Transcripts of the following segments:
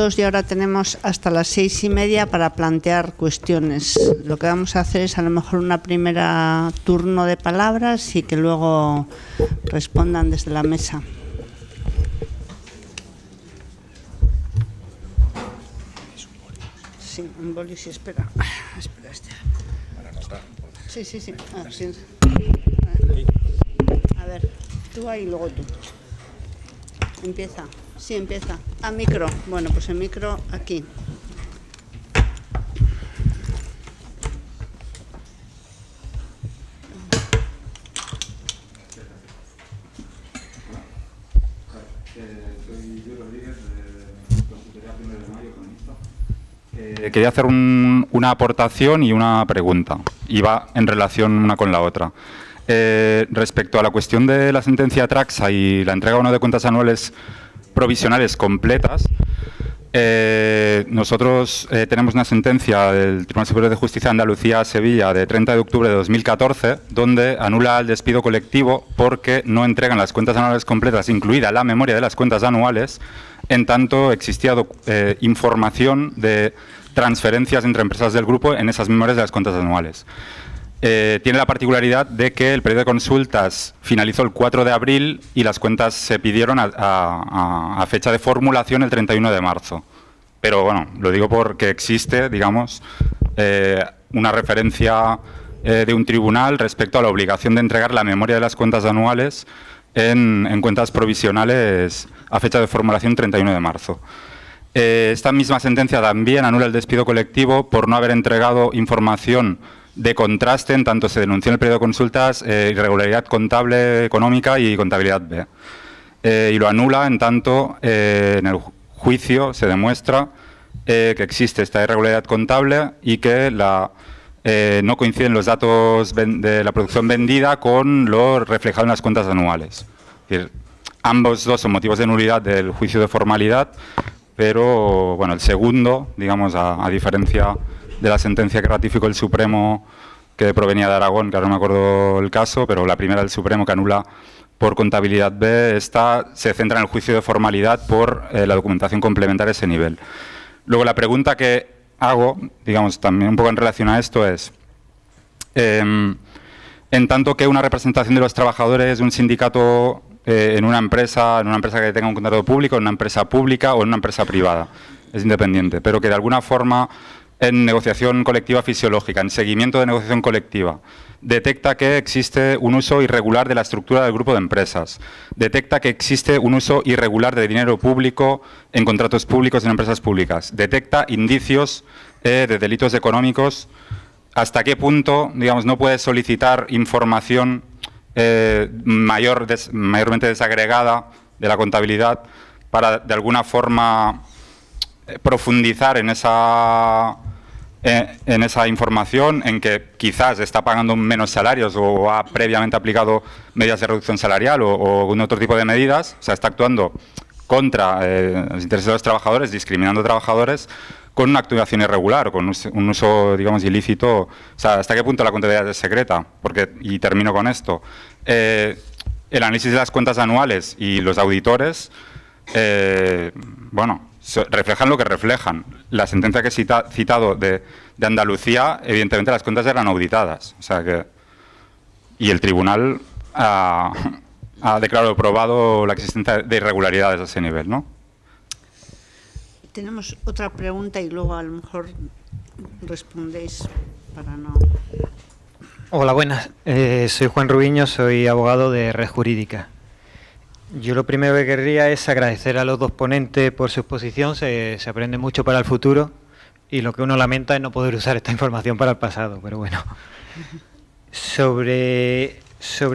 2 y ahora tenemos hasta las 6:30 para plantear cuestiones. Lo que vamos a hacer es a lo mejor una primera turno de palabras y que luego respondan desde la mesa. Sí, un boli, sí, espera. Espera este. Sí. Sí. A ver, tú ahí, luego tú. Empieza. Sí, empieza. Micro. Bueno, pues el micro aquí. Soy Luis Rodríguez, de Consultoría 1 de Mayo, economista. Quería hacer una aportación y una pregunta, y va en relación una con la otra. Respecto a la cuestión de la sentencia Traxa y la entrega o no de cuentas anuales provisionales completas, nosotros tenemos una sentencia del Tribunal Superior de Justicia de Andalucía-Sevilla de 30 de octubre de 2014, donde anula el despido colectivo porque no entregan las cuentas anuales completas, incluida la memoria de las cuentas anuales, en tanto existía información de transferencias entre empresas del grupo en esas memorias de las cuentas anuales. Tiene la particularidad de que el periodo de consultas finalizó el 4 de abril y las cuentas se pidieron a fecha de formulación el 31 de marzo. Pero bueno, lo digo porque existe, digamos, una referencia de un tribunal respecto a la obligación de entregar la memoria de las cuentas anuales en cuentas provisionales a fecha de formulación 31 de marzo. Esta misma sentencia también anula el despido colectivo por no haber entregado información de contraste, en tanto se denunció en el periodo de consultas irregularidad contable económica y contabilidad B. Y lo anula en tanto en el juicio se demuestra que existe esta irregularidad contable y que no coinciden los datos de la producción vendida con lo reflejado en las cuentas anuales. Es decir, ambos dos son motivos de nulidad del juicio de formalidad, pero bueno, el segundo, digamos, a diferencia de la sentencia que ratificó el Supremo, que provenía de Aragón, que ahora no me acuerdo el caso, pero la primera del Supremo que anula por contabilidad B, esta se centra en el juicio de formalidad por la documentación complementaria a ese nivel. Luego la pregunta que hago, digamos, también un poco en relación a esto es, en tanto que una representación de los trabajadores de un sindicato en una empresa que tenga un contrato público, en una empresa pública o en una empresa privada, es independiente, pero que de alguna forma en negociación colectiva fisiológica, en seguimiento de negociación colectiva, detecta que existe un uso irregular de la estructura del grupo de empresas, detecta que existe un uso irregular de dinero público en contratos públicos en empresas públicas, detecta indicios de delitos económicos. ¿Hasta qué punto, digamos, no puede solicitar información mayormente desagregada de la contabilidad para, de alguna forma, profundizar en esa información, en que quizás está pagando menos salarios o ha previamente aplicado medidas de reducción salarial o un otro tipo de medidas? O sea, está actuando contra los intereses de los trabajadores, discriminando a trabajadores con una actuación irregular, con un uso, digamos, ilícito. O sea, ¿hasta qué punto la contabilidad es secreta? Y termino con esto. El análisis de las cuentas anuales y los auditores, bueno, reflejan lo que reflejan. La sentencia que he citado de Andalucía, evidentemente las cuentas eran auditadas. O sea que, y el tribunal ha declarado probado la existencia de irregularidades a ese nivel, ¿no? Tenemos otra pregunta y luego a lo mejor respondéis para no... Hola, buenas. Soy Juan Rubiño, soy abogado de Red Jurídica. Yo lo primero que querría es agradecer a los dos ponentes por su exposición, se aprende mucho para el futuro y lo que uno lamenta es no poder usar esta información para el pasado, pero bueno. Sobre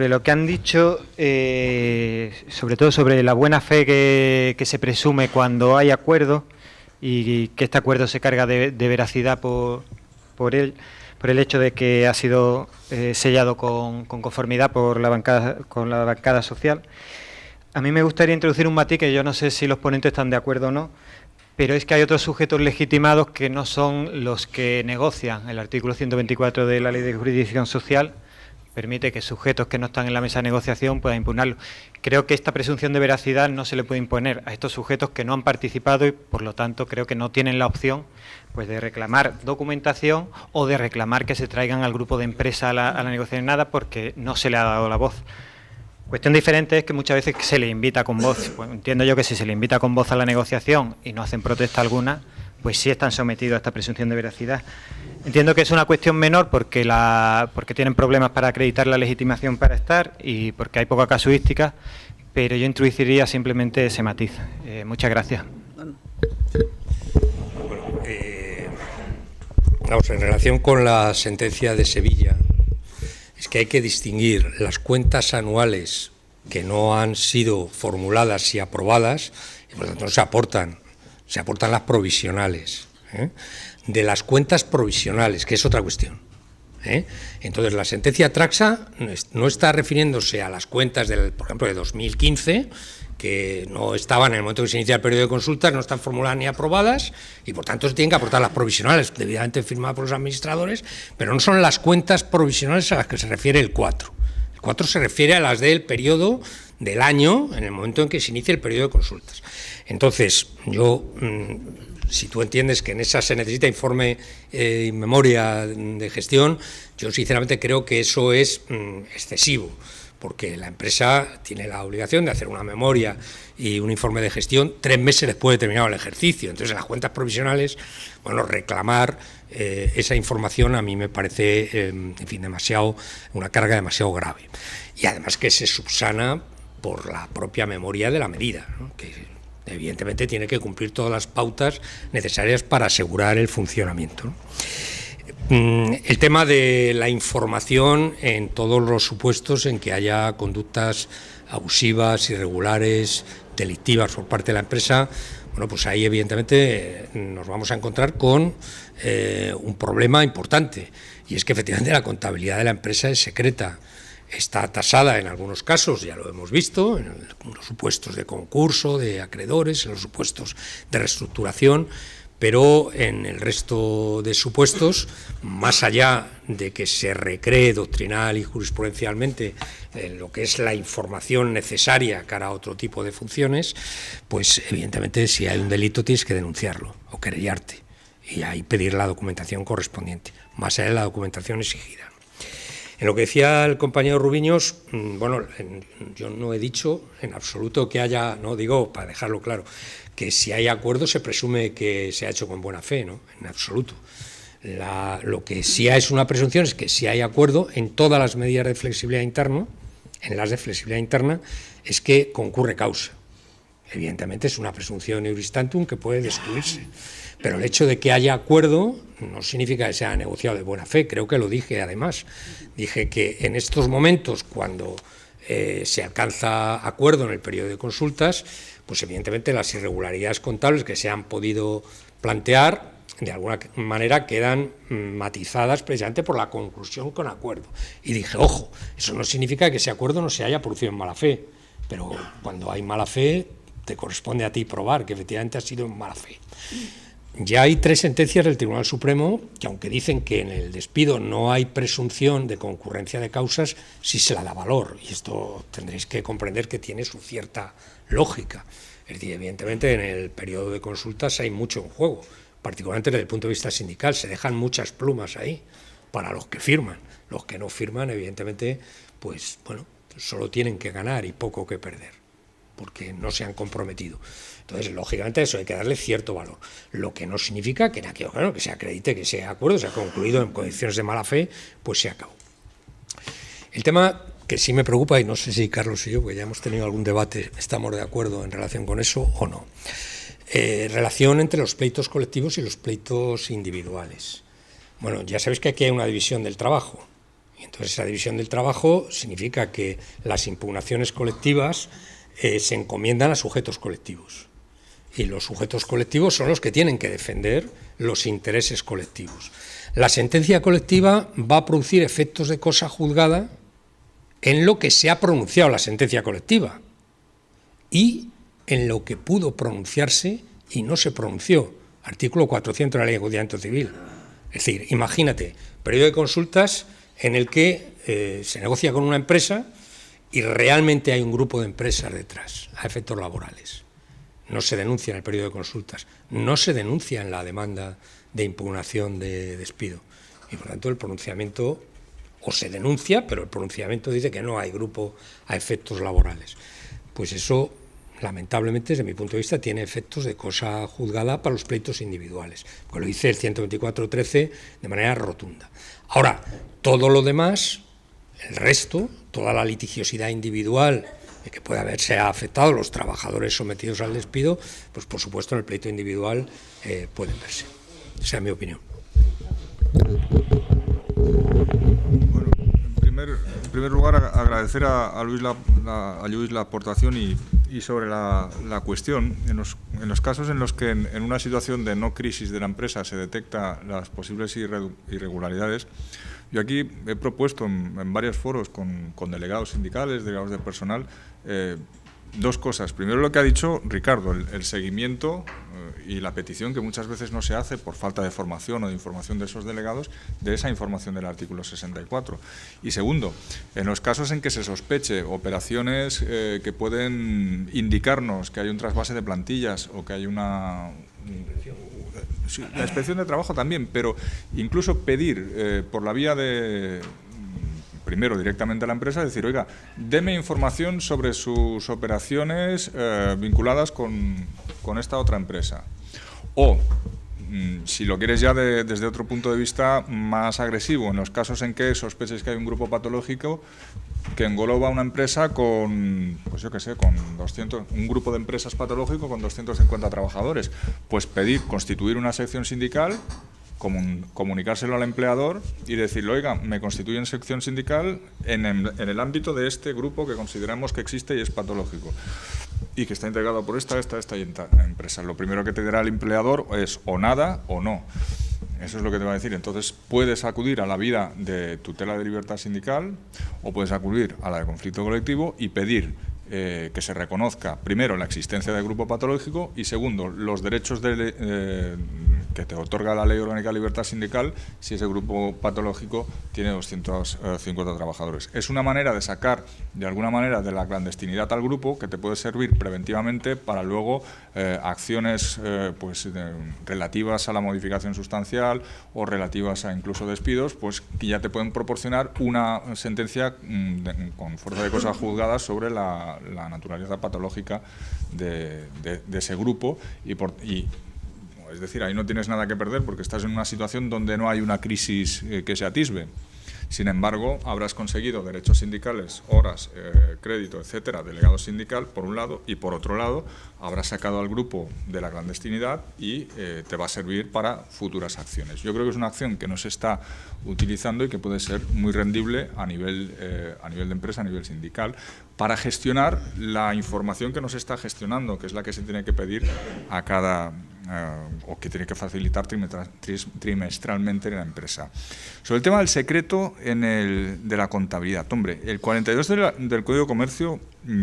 lo que han dicho, sobre todo sobre la buena fe que se presume cuando hay acuerdo y que este acuerdo se carga de veracidad por el hecho de que ha sido sellado con conformidad con la bancada social. A mí me gustaría introducir un matiz que yo no sé si los ponentes están de acuerdo o no, pero es que hay otros sujetos legitimados que no son los que negocian el artículo 124 de la Ley de Jurisdicción Social permite que sujetos que no están en la mesa de negociación puedan impugnarlo. Creo que esta presunción de veracidad no se le puede imponer a estos sujetos que no han participado y, por lo tanto, creo que no tienen la opción pues de reclamar documentación o de reclamar que se traigan al grupo de empresa a la negociación, nada, porque no se le ha dado la voz. Cuestión diferente es que muchas veces se le invita con voz. Pues entiendo yo que si se le invita con voz a la negociación y no hacen protesta alguna, pues sí están sometidos a esta presunción de veracidad. Entiendo que es una cuestión menor porque tienen problemas para acreditar la legitimación para estar y porque hay poca casuística, pero yo introduciría simplemente ese matiz. Muchas gracias. Bueno, vamos, en relación con la sentencia de Sevilla, es que hay que distinguir las cuentas anuales que no han sido formuladas y aprobadas, y por lo tanto no se aportan las provisionales, de las cuentas provisionales, que es otra cuestión. Entonces, la sentencia Traxa no está refiriéndose a las cuentas, por ejemplo, de 2015, que no estaban en el momento que se inicia el periodo de consultas, no están formuladas ni aprobadas, y por tanto se tienen que aportar las provisionales, debidamente firmadas por los administradores, pero no son las cuentas provisionales a las que se refiere el 4. El 4 se refiere a las del periodo del año, en el momento en que se inicia el periodo de consultas. Entonces, si tú entiendes que en esa se necesita informe y memoria de gestión, yo sinceramente creo que eso es excesivo, porque la empresa tiene la obligación de hacer una memoria y un informe de gestión 3 meses después de terminado el ejercicio. Entonces, en las cuentas provisionales, bueno, reclamar esa información a mí me parece, una carga demasiado grave. Y además que se subsana por la propia memoria de la medida, ¿no? Que evidentemente tiene que cumplir todas las pautas necesarias para asegurar el funcionamiento, ¿no? El tema de la información en todos los supuestos en que haya conductas abusivas, irregulares, delictivas por parte de la empresa, bueno, pues ahí evidentemente nos vamos a encontrar con un problema importante, y es que efectivamente la contabilidad de la empresa es secreta. Está tasada en algunos casos, ya lo hemos visto, en los supuestos de concurso, de acreedores, en los supuestos de reestructuración, pero en el resto de supuestos, más allá de que se recree doctrinal y jurisprudencialmente lo que es la información necesaria cara a otro tipo de funciones, pues evidentemente si hay un delito tienes que denunciarlo o querellarte y ahí pedir la documentación correspondiente, más allá de la documentación exigida. En lo que decía el compañero Rubiños, bueno, yo no he dicho en absoluto que haya, no digo, para dejarlo claro, que si hay acuerdo se presume que se ha hecho con buena fe, ¿no? En absoluto. Lo que sí es una presunción es que si hay acuerdo en todas las medidas de flexibilidad interna, en las de flexibilidad interna, es que concurre causa. Evidentemente es una presunción iuris tantum que puede destruirse. Pero el hecho de que haya acuerdo no significa que sea negociado de buena fe. Creo que lo dije además. Dije que en estos momentos, cuando se alcanza acuerdo en el periodo de consultas, pues evidentemente las irregularidades contables que se han podido plantear, de alguna manera quedan matizadas precisamente por la conclusión con acuerdo. Y dije, ojo, eso no significa que ese acuerdo no se haya producido en mala fe, pero cuando hay mala fe, te corresponde a ti probar que efectivamente ha sido en mala fe. Ya hay 3 sentencias del Tribunal Supremo que, aunque dicen que en el despido no hay presunción de concurrencia de causas, sí se la da valor. Y esto tendréis que comprender que tiene su cierta lógica. Es decir, evidentemente en el periodo de consultas hay mucho en juego, particularmente desde el punto de vista sindical. Se dejan muchas plumas ahí para los que firman. Los que no firman, evidentemente, pues bueno, solo tienen que ganar y poco que perder, porque no se han comprometido. Entonces, lógicamente, eso hay que darle cierto valor. Lo que no significa que en aquello, claro, que se acredite que ese acuerdo se ha concluido en condiciones de mala fe, pues se acabó. El tema que sí me preocupa, y no sé si Carlos y yo, porque ya hemos tenido algún debate, estamos de acuerdo en relación con eso o no. Relación entre los pleitos colectivos y los pleitos individuales. Bueno, ya sabéis que aquí hay una división del trabajo. Y entonces esa división del trabajo significa que las impugnaciones colectivas se encomiendan a sujetos colectivos. Y los sujetos colectivos son los que tienen que defender los intereses colectivos. La sentencia colectiva va a producir efectos de cosa juzgada en lo que se ha pronunciado la sentencia colectiva y en lo que pudo pronunciarse y no se pronunció. Artículo 400 de la Ley de Enjuiciamiento Civil. Es decir, imagínate, periodo de consultas en el que se negocia con una empresa y realmente hay un grupo de empresas detrás, a efectos laborales. No se denuncia en el periodo de consultas, no se denuncia en la demanda de impugnación de despido. Y por tanto el pronunciamiento, o se denuncia, pero el pronunciamiento dice que no hay grupo a efectos laborales. Pues eso, lamentablemente, desde mi punto de vista, tiene efectos de cosa juzgada para los pleitos individuales, porque lo dice el 124.13 de manera rotunda. Ahora, todo lo demás, el resto, toda la litigiosidad individual que puede haberse afectado a los trabajadores sometidos al despido, pues por supuesto en el pleito individual pueden verse. Esa es mi opinión. Bueno, en primer lugar, agradecer a Luis la aportación y sobre la cuestión, en los casos en los que en una situación de no crisis de la empresa se detecta las posibles irregularidades, yo aquí he propuesto en varios foros con delegados sindicales, delegados de personal, dos cosas. Primero, lo que ha dicho Ricardo, el seguimiento y la petición que muchas veces no se hace por falta de formación o de información de esos delegados, de esa información del artículo 64. Y segundo, en los casos en que se sospeche operaciones que pueden indicarnos que hay un trasvase de plantillas o que hay una... La inspección de trabajo también, pero incluso pedir por la vía de... Primero, directamente a la empresa, decir, oiga, deme información sobre sus operaciones vinculadas con esta otra empresa. O, si lo quieres ya desde otro punto de vista más agresivo, en los casos en que sospeches que hay un grupo patológico que engloba una empresa con, pues yo qué sé, con 200, un grupo de empresas patológico con 250 trabajadores, pues constituir una sección sindical, comunicárselo al empleador y decirle, oiga, me constituyen sección sindical en el ámbito de este grupo que consideramos que existe y es patológico y que está integrado por esta empresa. Lo primero que te dirá el empleador es o nada o no. Eso es lo que te va a decir. Entonces, puedes acudir a la vía de tutela de libertad sindical o puedes acudir a la de conflicto colectivo y pedir que se reconozca, primero, la existencia del grupo patológico y, segundo, los derechos que te otorga la Ley Orgánica de Libertad Sindical si ese grupo patológico tiene 250 trabajadores. Es una manera de sacar, de alguna manera, de la clandestinidad al grupo que te puede servir preventivamente para luego acciones relativas a la modificación sustancial o relativas a incluso despidos, pues que ya te pueden proporcionar una sentencia con fuerza de causa juzgada sobre la naturaleza patológica de ese grupo es decir, ahí no tienes nada que perder porque estás en una situación donde no hay una crisis que se atisbe. Sin embargo, habrás conseguido derechos sindicales, horas, crédito, etcétera, delegado sindical, por un lado, y por otro lado, habrás sacado al grupo de la clandestinidad y te va a servir para futuras acciones. Yo creo que es una acción que no se está utilizando y que puede ser muy rendible a nivel de empresa, a nivel sindical, para gestionar la información que no se está gestionando, que es la que se tiene que pedir a cada... o que tiene que facilitar trimestralmente en la empresa. Sobre el tema del secreto de la contabilidad. Hombre, el 42 del Código de Comercio,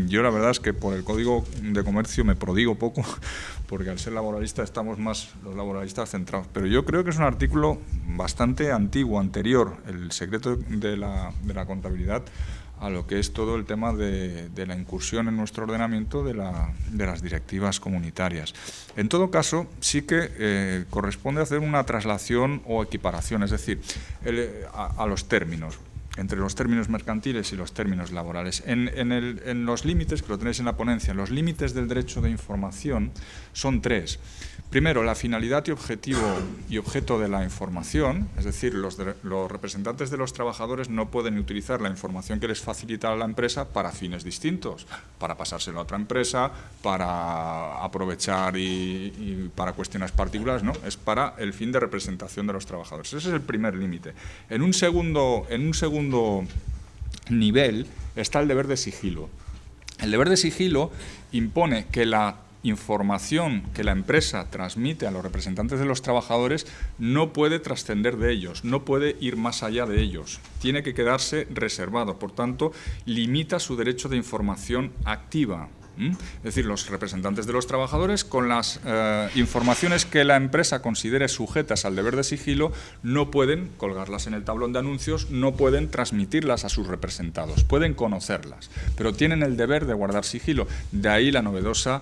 yo la verdad es que por el Código de Comercio me prodigo poco, porque al ser laboralista estamos más los laboralistas centrados, pero yo creo que es un artículo bastante antiguo, anterior, el secreto de la contabilidad, a lo que es todo el tema de la incursión en nuestro ordenamiento de las directivas comunitarias. En todo caso, sí que corresponde hacer una traslación o equiparación, es decir, a los términos, entre los términos mercantiles y los términos laborales. En los límites, que lo tenéis en la ponencia, los límites del derecho de información son tres. Primero, la finalidad y objeto de la información, es decir, los representantes de los trabajadores no pueden utilizar la información que les facilita la empresa para fines distintos, para pasárselo a otra empresa, para aprovechar y para cuestiones particulares, no, es para el fin de representación de los trabajadores. Ese es el primer límite. En un segundo nivel está el deber de sigilo. El deber de sigilo impone que la información que la empresa transmite a los representantes de los trabajadores no puede trascender de ellos, no puede ir más allá de ellos, tiene que quedarse reservado, por tanto, limita su derecho de información activa. Es decir, los representantes de los trabajadores, con las informaciones que la empresa considere sujetas al deber de sigilo, no pueden colgarlas en el tablón de anuncios, no pueden transmitirlas a sus representados, pueden conocerlas, pero tienen el deber de guardar sigilo. De ahí la novedosa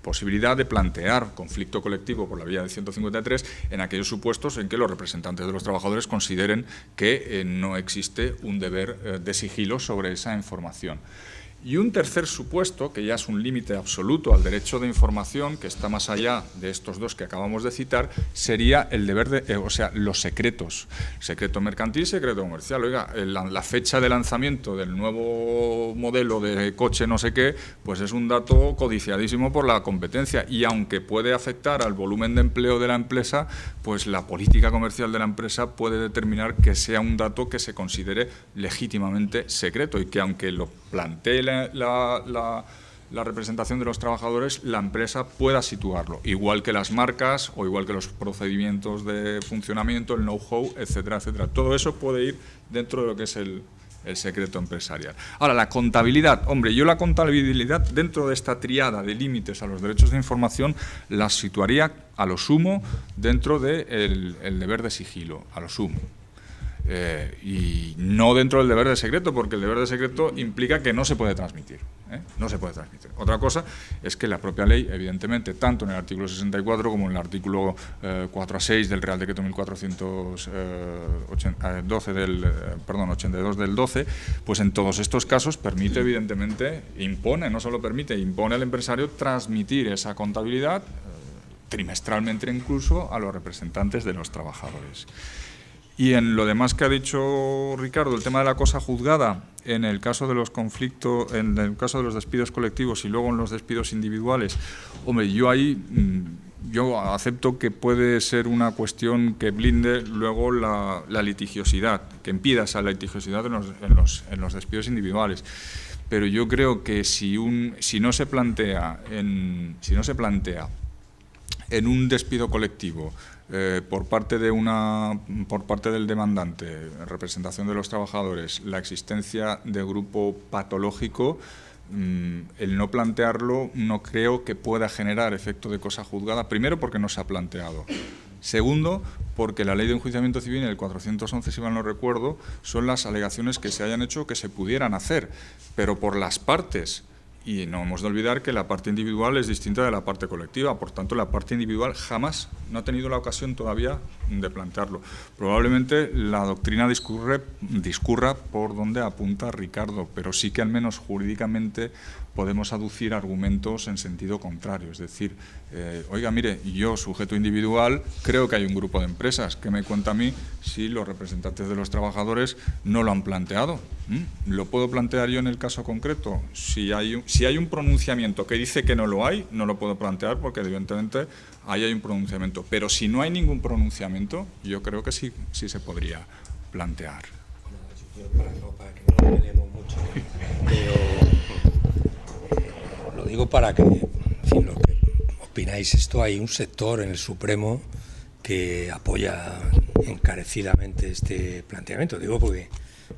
posibilidad de plantear conflicto colectivo por la vía del 153 en aquellos supuestos en que los representantes de los trabajadores consideren que no existe un deber de sigilo sobre esa información. Y un tercer supuesto, que ya es un límite absoluto al derecho de información, que está más allá de estos dos que acabamos de citar, sería el deber de, o sea, los secretos. Secreto mercantil, secreto comercial. Oiga, la fecha de lanzamiento del nuevo modelo de coche no sé qué, pues es un dato codiciadísimo por la competencia. Y aunque puede afectar al volumen de empleo de la empresa, pues la política comercial de la empresa puede determinar que sea un dato que se considere legítimamente secreto y que aunque lo plantee la representación de los trabajadores, la empresa pueda situarlo, igual que las marcas o igual que los procedimientos de funcionamiento, el know-how, etcétera, etcétera. Todo eso puede ir dentro de lo que es el secreto empresarial. Ahora, la contabilidad. Hombre, yo la contabilidad dentro de esta triada de límites a los derechos de información la situaría a lo sumo dentro del deber de sigilo, a lo sumo. Y no dentro del deber de secreto, porque el deber de secreto implica que no se puede transmitir. No se puede transmitir. Otra cosa es que la propia ley, evidentemente, tanto en el artículo 64 como en el artículo 4 a 6 del Real Decreto 82 del 12, pues en todos estos casos permite, evidentemente, impone, no solo permite, impone al empresario transmitir esa contabilidad trimestralmente incluso a los representantes de los trabajadores. Y en lo demás que ha dicho Ricardo, el tema de la cosa juzgada, en el caso de los conflictos, en el caso de los despidos colectivos y luego en los despidos individuales, hombre, yo ahí acepto que puede ser una cuestión que blinde luego la litigiosidad, que impida esa litigiosidad en los despidos individuales. Pero yo creo que si no se plantea en un despido colectivo por parte del demandante, representación de los trabajadores, la existencia de grupo patológico, el no plantearlo no creo que pueda generar efecto de cosa juzgada, primero porque no se ha planteado. Segundo, porque la ley de enjuiciamiento civil, en el 411, si mal no recuerdo, son las alegaciones que se hayan hecho o que se pudieran hacer, pero por las partes. Y no hemos de olvidar que la parte individual es distinta de la parte colectiva, por tanto la parte individual jamás no ha tenido la ocasión todavía de plantearlo. Probablemente la doctrina discurra por donde apunta Ricardo, pero sí que al menos jurídicamente podemos aducir argumentos en sentido contrario, es decir, oiga, mire, yo, sujeto individual, creo que hay un grupo de empresas. ¿Qué me cuenta a mí si los representantes de los trabajadores no lo han planteado? ¿Lo puedo plantear yo en el caso concreto? Si hay un pronunciamiento que dice que no lo hay, no lo puedo plantear porque evidentemente ahí hay un pronunciamiento. Pero si no hay ningún pronunciamiento, yo creo que sí se podría plantear. Para que no lo peleemos mucho, pero lo digo para que, en fin, lo que opináis esto, hay un sector en el Supremo que apoya encarecidamente este planteamiento. Digo porque,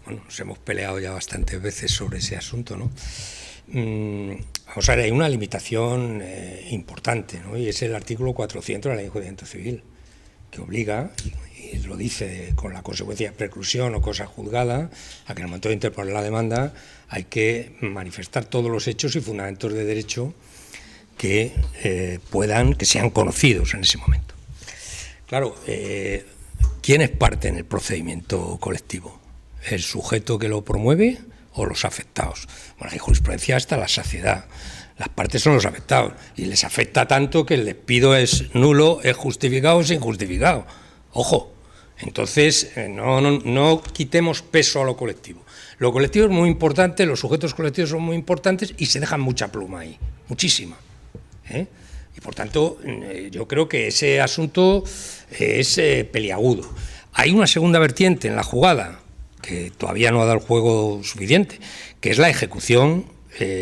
bueno, nos hemos peleado ya bastantes veces sobre ese asunto, ¿no? Vamos a ver, hay una limitación importante, ¿no? Y es el artículo 400 de la Ley de Enjuiciamiento Civil, que obliga, y lo dice con la consecuencia de preclusión o cosa juzgada, a que en el momento de interponer la demanda hay que manifestar todos los hechos y fundamentos de derecho que sean conocidos en ese momento. Claro, ¿quién es parte en el procedimiento colectivo? ¿El sujeto que lo promueve o los afectados? Bueno, hay jurisprudencia hasta la saciedad. Las partes son los afectados y les afecta tanto que el despido es nulo, es justificado o es injustificado. Ojo, entonces no quitemos peso a lo colectivo. Lo colectivo es muy importante, los sujetos colectivos son muy importantes y se dejan mucha pluma ahí, muchísima. Y por tanto, yo creo que ese asunto es peliagudo. Hay una segunda vertiente en la jugada que todavía no ha dado el juego suficiente, que es la ejecución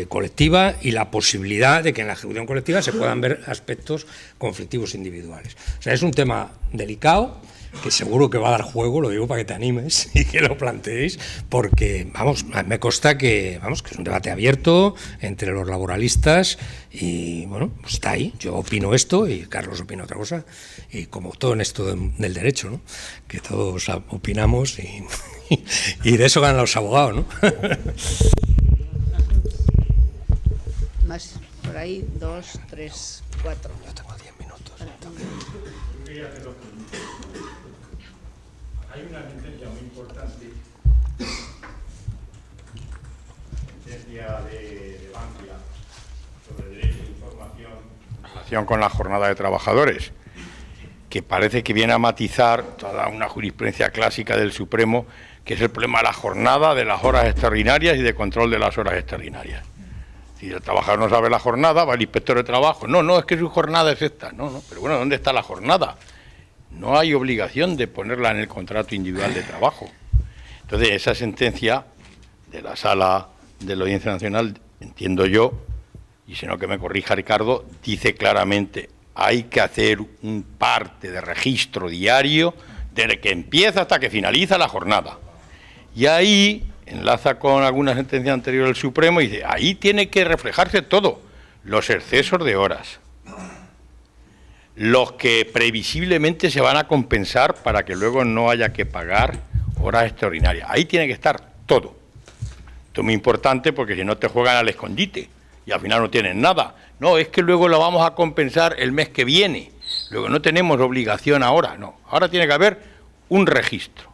colectiva y la posibilidad de que en la ejecución colectiva se puedan ver aspectos conflictivos individuales. O sea, es un tema delicado que seguro que va a dar juego, lo digo para que te animes y que lo planteéis, porque, vamos, me consta que, vamos, que es un debate abierto entre los laboralistas y, bueno, pues está ahí. Yo opino esto y Carlos opina otra cosa, y como todo en esto del derecho, ¿no? Que todos opinamos y de eso ganan los abogados, ¿no? Más por ahí, 2, 3, 4. Yo tengo 10 minutos. Hay una sentencia muy importante, sentencia de Bankia sobre el derecho de información en relación con la jornada de trabajadores, que parece que viene a matizar toda una jurisprudencia clásica del Supremo, que es el problema de la jornada, de las horas extraordinarias y de control de las horas extraordinarias. Si el trabajador no sabe la jornada, va el inspector de trabajo. No, es que su jornada es esta. No, pero bueno, ¿dónde está la jornada? No hay obligación de ponerla en el contrato individual de trabajo. Entonces, esa sentencia de la Sala de la Audiencia Nacional, entiendo yo, y si no que me corrija Ricardo, dice claramente, hay que hacer un parte de registro diario desde que empieza hasta que finaliza la jornada. Y ahí enlaza con alguna sentencia anterior del Supremo y dice, ahí tiene que reflejarse todo, los excesos de horas, los que previsiblemente se van a compensar para que luego no haya que pagar horas extraordinarias. Ahí tiene que estar todo. Esto es muy importante porque si no te juegan al escondite y al final no tienen nada. No, es que luego lo vamos a compensar el mes que viene. Luego no tenemos obligación ahora, no. Ahora tiene que haber un registro.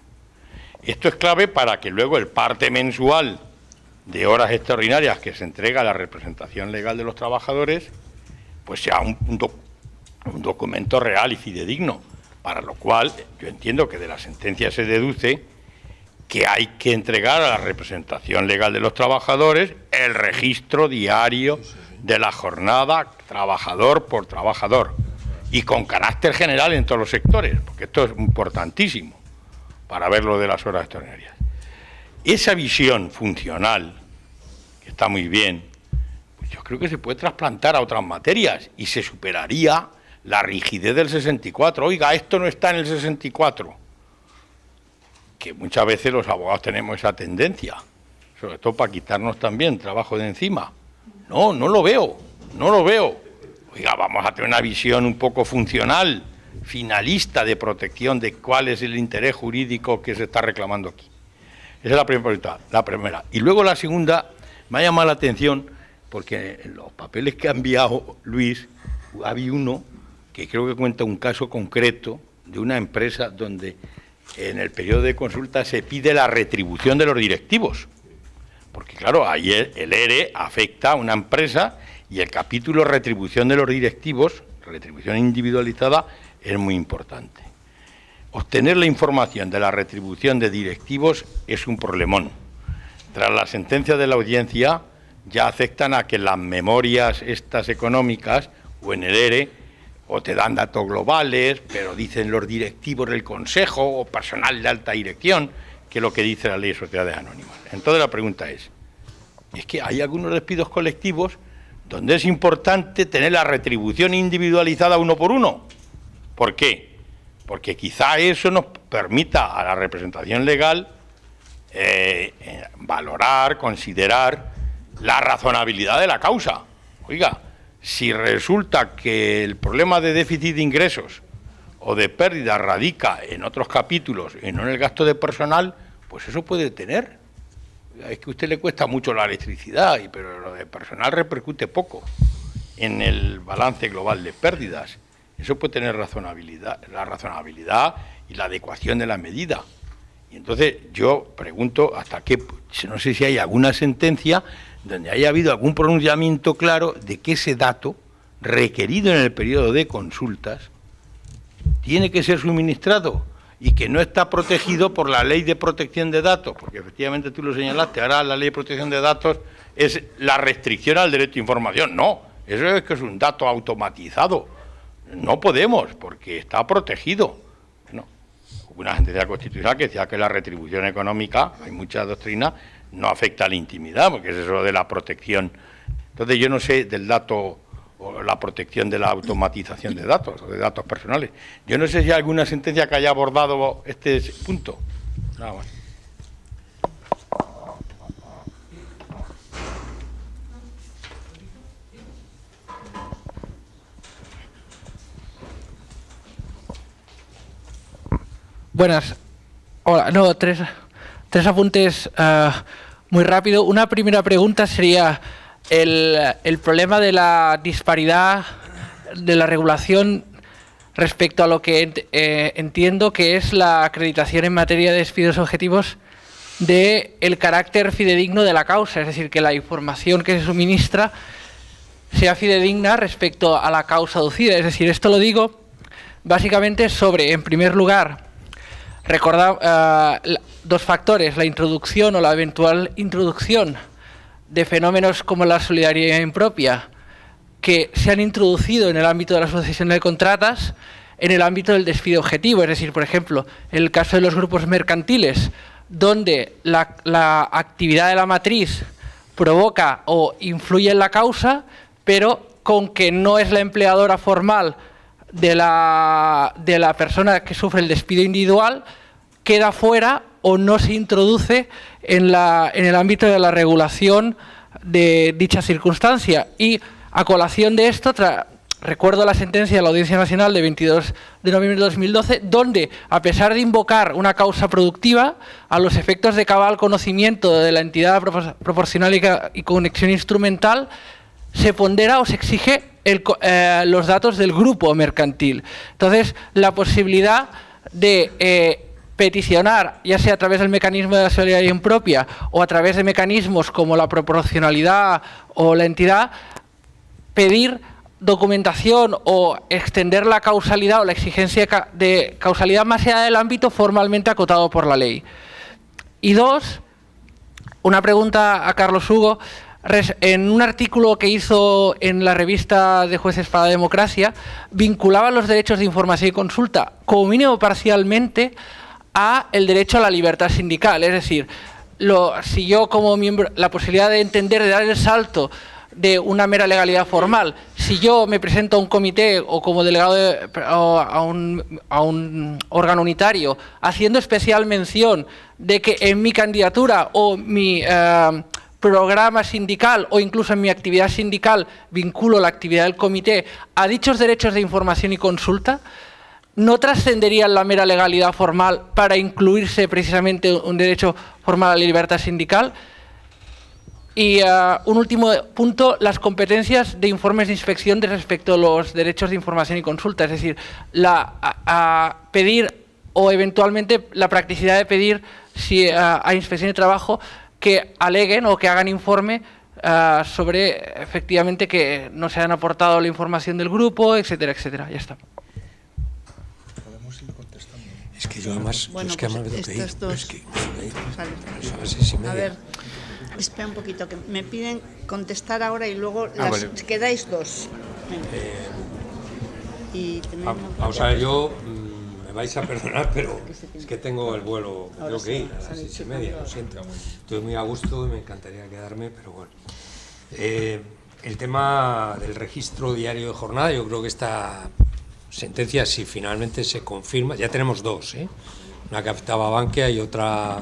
Esto es clave para que luego el parte mensual de horas extraordinarias que se entrega a la representación legal de los trabajadores, pues sea un documento real y fidedigno, para lo cual yo entiendo que de la sentencia se deduce que hay que entregar a la representación legal de los trabajadores el registro diario de la jornada trabajador por trabajador y con carácter general en todos los sectores, porque esto es importantísimo para ver lo de las horas extraordinarias. Esa visión funcional, que está muy bien, pues yo creo que se puede trasplantar a otras materias y se superaría la rigidez del 64. Oiga, esto no está en el 64. Que muchas veces los abogados tenemos esa tendencia, sobre todo para quitarnos también trabajo de encima. No lo veo. Oiga, vamos a tener una visión un poco funcional, finalista, de protección de cuál es el interés jurídico que se está reclamando aquí. Esa es la primera. Y luego la segunda, me ha llamado la atención, porque en los papeles que ha enviado Luis, había uno que creo que cuenta un caso concreto de una empresa donde en el periodo de consulta se pide la retribución de los directivos. Porque claro, ahí el ERE afecta a una empresa y el capítulo retribución de los directivos, retribución individualizada, es muy importante. Obtener la información de la retribución de directivos es un problemón. Tras la sentencia de la audiencia ya aceptan a que las memorias estas económicas o en el ERE o te dan datos globales, pero dicen los directivos del Consejo o personal de alta dirección, que es lo que dice la Ley de Sociedades Anónimas. Entonces la pregunta es que hay algunos despidos colectivos donde es importante tener la retribución individualizada uno por uno. ¿Por qué? Porque quizá eso nos permita a la representación legal valorar, considerar la razonabilidad de la causa. Oiga, si resulta que el problema de déficit de ingresos o de pérdida radica en otros capítulos y no en el gasto de personal, pues eso puede tener. Es que a usted le cuesta mucho la electricidad, pero lo de personal repercute poco en el balance global de pérdidas. Eso puede tener razonabilidad, la razonabilidad y la adecuación de la medida. Y entonces yo pregunto hasta qué, no sé si hay alguna sentencia donde haya habido algún pronunciamiento claro de que ese dato requerido en el periodo de consultas tiene que ser suministrado y que no está protegido por la Ley de Protección de Datos, porque efectivamente tú lo señalaste, ahora la Ley de Protección de Datos es la restricción al derecho a información. No, eso es que es un dato automatizado. No podemos, porque está protegido. Bueno, hubo una sentencia constitucional que decía que la retribución económica, hay mucha doctrina, no afecta a la intimidad, porque es eso de la protección. Entonces yo no sé del dato o la protección de la automatización de datos o de datos personales. Yo no sé si hay alguna sentencia que haya abordado este punto. Nada más. Buenas. Hola, no, tres apuntes muy rápido. Una primera pregunta sería el problema de la disparidad de la regulación respecto a lo que entiendo que es la acreditación en materia de despidos objetivos del carácter fidedigno de la causa, es decir, que la información que se suministra sea fidedigna respecto a la causa aducida. Es decir, esto lo digo básicamente sobre, en primer lugar, recordar dos factores, la introducción o la eventual introducción de fenómenos como la solidaridad impropia que se han introducido en el ámbito de la sucesión de contratas en el ámbito del despido objetivo. Es decir, por ejemplo, en el caso de los grupos mercantiles, donde la actividad de la matriz provoca o influye en la causa, pero con que no es la empleadora formal de la persona que sufre el despido individual, queda fuera o no se introduce en el ámbito de la regulación de dicha circunstancia. Y a colación de esto, recuerdo la sentencia de la Audiencia Nacional de 22 de noviembre de 2012, donde, a pesar de invocar una causa productiva, a los efectos de cabal conocimiento de la entidad proporcional y conexión instrumental, se pondera o se exige los datos del grupo mercantil. Entonces, la posibilidad de peticionar, ya sea a través del mecanismo de la solidaridad impropia o a través de mecanismos como la proporcionalidad o la entidad, pedir documentación o extender la causalidad o la exigencia de causalidad más allá del ámbito formalmente acotado por la ley. Y dos, una pregunta a Carlos Hugo. En un artículo que hizo en la revista de Jueces para la Democracia, vinculaba los derechos de información y consulta, como mínimo parcialmente, a el derecho a la libertad sindical. Es decir, si yo como miembro, la posibilidad de entender, de dar el salto de una mera legalidad formal, si yo me presento a un comité o como delegado a un órgano unitario, haciendo especial mención de que en mi candidatura o mi programa sindical o incluso en mi actividad sindical vinculo la actividad del comité a dichos derechos de información y consulta, no trascendería la mera legalidad formal para incluirse precisamente un derecho formal a la libertad sindical. Y un último punto, las competencias de informes de inspección respecto a los derechos de información y consulta, es decir, a pedir o eventualmente la practicidad de pedir a Inspección de Trabajo que aleguen o que hagan informe sobre efectivamente que no se han aportado la información del grupo, etcétera, etcétera. Ya está. Podemos ir contestando. Es que yo además, Bueno, es que pues además me tengo que ir. estas dos. Es que, A ver, espera un poquito, que me piden contestar ahora y luego vale. quedáis dos. Y vamos a ver, yo me vais a perdonar, pero es que tengo el vuelo, tengo que ir a las 6:30, lo siento. Estoy muy a gusto y me encantaría quedarme, pero bueno. El tema del registro diario de jornada, yo creo que esta sentencia, si finalmente se confirma, ya tenemos dos, una que afectaba a Bankia y otra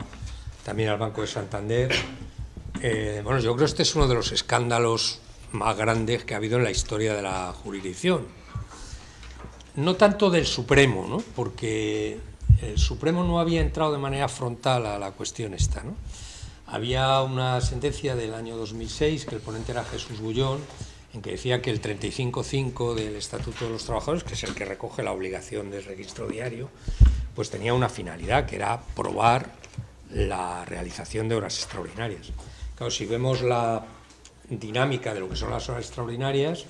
también al Banco de Santander. Bueno, yo creo que este es uno de los escándalos más grandes que ha habido en la historia de la jurisdicción. No tanto del Supremo, ¿no? Porque el Supremo no había entrado de manera frontal a la cuestión esta, ¿no? Había una sentencia del año 2006, que el ponente era Jesús Bullón, en que decía que el 35.5 del Estatuto de los Trabajadores, que es el que recoge la obligación del registro diario, pues tenía una finalidad, que era probar la realización de horas extraordinarias. Claro, si vemos la dinámica de lo que son las horas extraordinarias,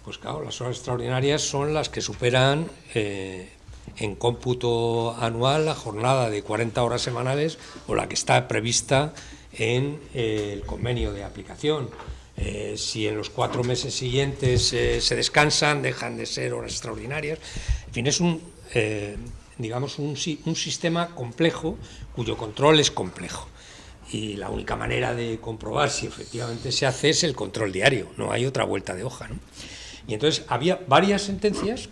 pues claro, las horas extraordinarias son las que superan en cómputo anual la jornada de 40 horas semanales o la que está prevista en el convenio de aplicación. Si en los 4 meses siguientes se descansan, dejan de ser horas extraordinarias. En fin, es digamos un sistema complejo cuyo control es complejo. Y la única manera de comprobar si efectivamente se hace es el control diario, no hay otra vuelta de hoja, ¿no? Y entonces había varias sentencias,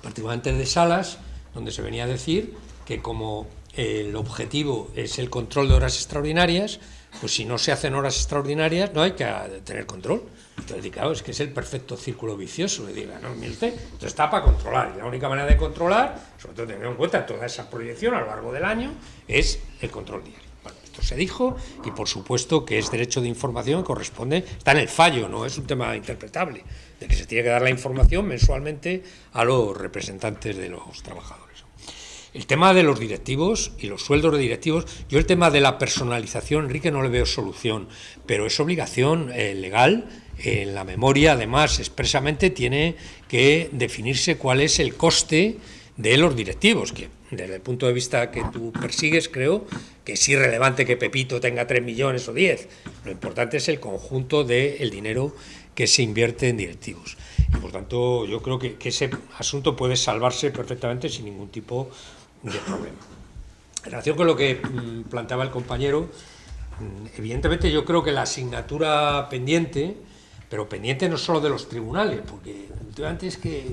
particularmente de Salas, donde se venía a decir que como el objetivo es el control de horas extraordinarias, pues si no se hacen horas extraordinarias no hay que tener control. Entonces, claro, es que es el perfecto círculo vicioso, le diga, ¿no? Mire usted, entonces está para controlar, y la única manera de controlar, sobre todo teniendo en cuenta toda esa proyección a lo largo del año, es el control diario. Bueno, esto se dijo, y por supuesto que es derecho de información, corresponde, está en el fallo, no es un tema interpretable, de que se tiene que dar la información mensualmente a los representantes de los trabajadores. El tema de los directivos y los sueldos de directivos, yo el tema de la personalización, Enrique, no le veo solución, pero es obligación legal. En la memoria, además, expresamente tiene que definirse cuál es el coste de los directivos, que desde el punto de vista que tú persigues, creo que es irrelevante que Pepito tenga 3 millones o 10. Lo importante es el conjunto del dinero que se invierte en directivos. Y, por tanto, yo creo que ese asunto puede salvarse perfectamente sin ningún tipo de problema. En relación con lo que planteaba el compañero, evidentemente yo creo que la asignatura pendiente, pero pendiente no solo de los tribunales, porque últimamente es que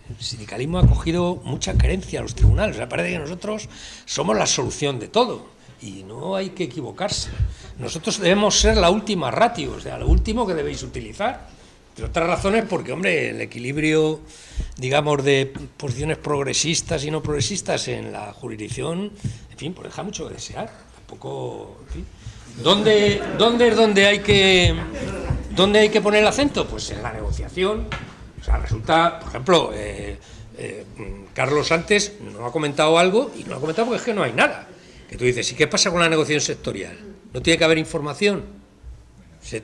el sindicalismo ha cogido mucha querencia a los tribunales. O sea, parece que nosotros somos la solución de todo y no hay que equivocarse. Nosotros debemos ser la última ratio, o sea, lo último que debéis utilizar. Entre otras razones porque, hombre, el equilibrio, digamos, de posiciones progresistas y no progresistas en la jurisdicción, en fin, pues deja mucho que desear. Tampoco, en fin. ¿Dónde hay que poner el acento? Pues en la negociación. O sea, resulta, por ejemplo, Carlos antes no ha comentado algo, y no ha comentado porque es que no hay nada. Que tú dices, ¿y qué pasa con la negociación sectorial? ¿No tiene que haber información?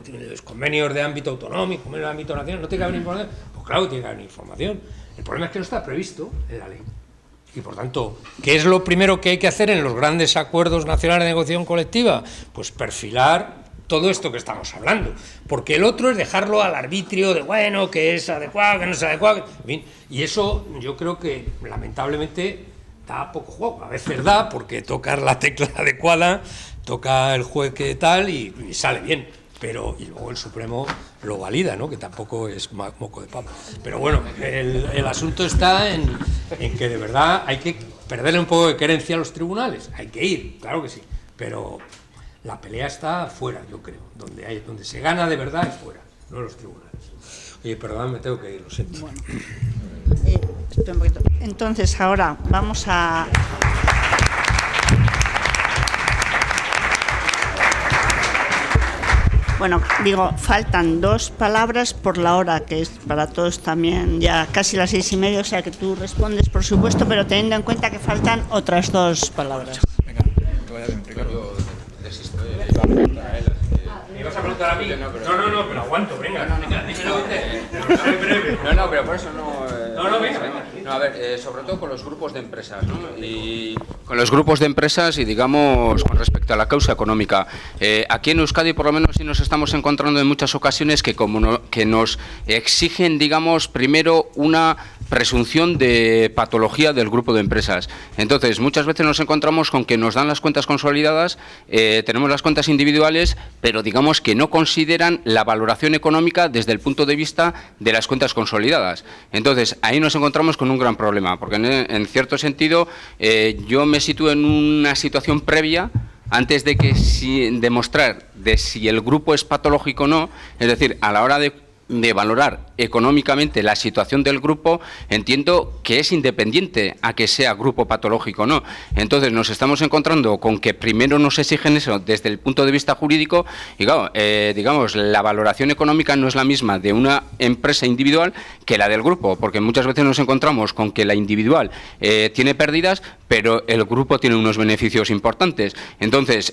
Los convenios de ámbito autonómico, convenios de ámbito nacional, ¿no tiene que haber información? Pues claro, tiene que haber información. El problema es que no está previsto en la ley. Y por tanto, ¿qué es lo primero que hay que hacer en los grandes acuerdos nacionales de negociación colectiva? Pues perfilar todo esto que estamos hablando. Porque el otro es dejarlo al arbitrio de, bueno, que es adecuado, que no es adecuado, en fin. Y eso yo creo que, lamentablemente, da poco juego. A veces da, porque tocar la tecla adecuada, toca el juez que tal y sale bien. Pero, y luego el Supremo lo valida, ¿no? Que tampoco es moco de pavo. Pero bueno, el asunto está en que de verdad hay que perderle un poco de querencia a los tribunales. Hay que ir, claro que sí, pero la pelea está fuera, yo creo. Donde se gana de verdad es fuera, no en los tribunales. Oye, perdón, me tengo que ir, lo siento. Bueno, espera un poquito. Entonces, ahora vamos a... Bueno, digo, faltan 2 palabras por la hora, que es para todos también ya casi las 6:30, o sea que tú respondes, por supuesto, pero teniendo en cuenta que faltan otras 2 palabras. Venga, que vaya bien, Ricardo. ¿Me ibas a preguntar a mí? No, pero aguanto, venga. Dímelo usted. Breve. No, pero por eso no... venga. No, a ver, sobre todo con los grupos de empresas, ¿no? Y con los grupos de empresas y, digamos, con respecto a la causa económica. Aquí en Euskadi, por lo menos, sí nos estamos encontrando en muchas ocasiones que que nos exigen, digamos, primero una presunción de patología del grupo de empresas. Entonces, muchas veces nos encontramos con que nos dan las cuentas consolidadas, tenemos las cuentas individuales, pero digamos que no consideran la valoración económica desde el punto de vista de las cuentas consolidadas. Entonces, ahí nos encontramos con un gran problema, porque en cierto sentido yo me sitúo en una situación previa antes de que demostrar de si el grupo es patológico o no, es decir, a la hora de valorar económicamente la situación del grupo, entiendo que es independiente a que sea grupo patológico o no. Entonces nos estamos encontrando con que primero nos exigen eso desde el punto de vista jurídico y claro, digamos, la valoración económica no es la misma de una empresa individual que la del grupo, porque muchas veces nos encontramos con que la individual tiene pérdidas, pero el grupo tiene unos beneficios importantes. Entonces,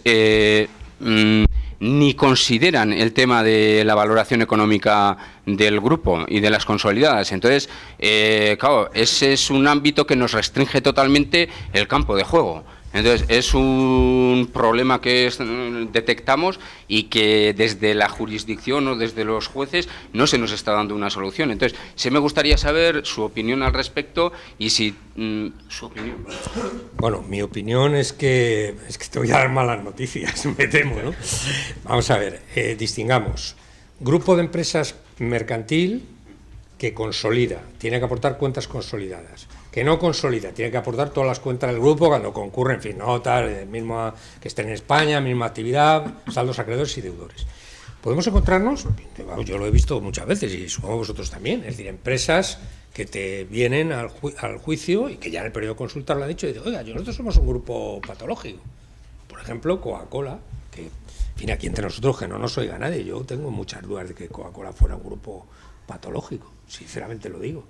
ni consideran el tema de la valoración económica del grupo y de las consolidadas. Entonces, claro, ese es un ámbito que nos restringe totalmente el campo de juego. Entonces, es un problema que detectamos y que desde la jurisdicción o desde los jueces no se nos está dando una solución. Entonces, sí me gustaría saber su opinión al respecto y si... su opinión. Bueno, mi opinión es que te voy a dar malas noticias, me temo, ¿no? Vamos a ver, distingamos. Grupo de empresas mercantil que consolida, tiene que aportar cuentas consolidadas. Que no consolida, tiene que aportar todas las cuentas del grupo cuando concurren, en fin, notas, mismo que estén en España, misma actividad, saldos acreedores y deudores. Podemos encontrarnos, yo lo he visto muchas veces y supongo vosotros también, es decir, empresas que te vienen al juicio y que ya en el periodo de consulta lo han dicho y dicen, oiga, nosotros somos un grupo patológico. Por ejemplo, Coca-Cola, que, en fin, aquí entre nosotros que no nos oiga nadie, yo tengo muchas dudas de que Coca-Cola fuera un grupo patológico, sinceramente lo digo.